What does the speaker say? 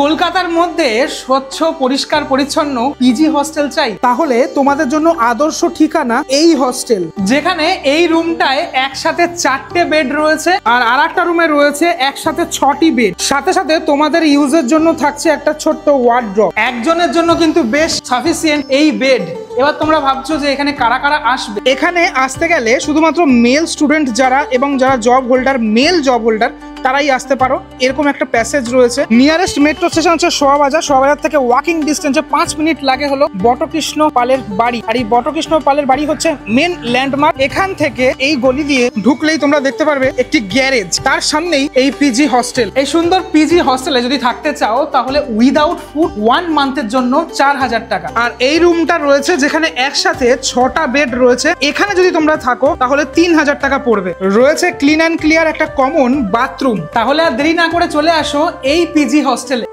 কলকাতার মধ্যে স্বচ্ছ পরিষ্কার পরিচ্ছন্ন পিজি হস্টেল চাই, তাহলে তোমাদের জন্য আদর্শ ঠিকানা এই হস্টেল, যেখানে এই রুমটায় একসাথে 4টে বেড রয়েছে আর আরেকটা রুমে রয়েছে একসাথে 6টি বেড। সাথে সাথে তোমাদের ইউজের জন্য থাকছে একটা ছোট্ট ওয়ার্ড্রপ। একজনের জন্য কিন্তু বেশ সাফিসিয়েন্ট এই বেড। এবার তোমরা ভাবছো যে এখানে কারা কারা আসবে। এখানে আসতে গেলে শুধুমাত্র মেল স্টুডেন্ট যারা এবং যারা job holder, male job holder, তারাই আসতে পারো। এরকম একটা প্যাসেজ রয়েছে। নিয়ারেস্ট মেট্রো স্টেশন হচ্ছে সোয়াবাজার। সোয়াবাজার থেকে ওয়াকিং ডিস্টেন্সে 5 মিনিট লাগে হলো বটকৃষ্ণ পালের বাড়ি। আর এই বটকৃষ্ণ পালের বাড়ি হচ্ছে মেন ল্যান্ডমার্ক। এখান থেকে এই গলি দিয়ে ঢুকলেই তোমরা দেখতে পারবে একটি গ্যারেজ, তার সামনেই এই পিজি হস্টেল। এই সুন্দর পিজি হস্টেলে যদি থাকতে চাও তাহলে উইদাউট ফুড 1 মান্থের জন্য 4000 টাকা। আর এই রুমটা রয়েছে যেখানে একসাথে 6টা বেড রয়েছে। এখানে যদি তোমরা থাকো তাহলে 3000 টাকা পড়বে। রয়েছে ক্লিন অ্যান্ড ক্লিয়ার একটা কমন বাথরুম। তাহলে আর দেরি না করে চলে আসো এই পিজি হস্টেলে।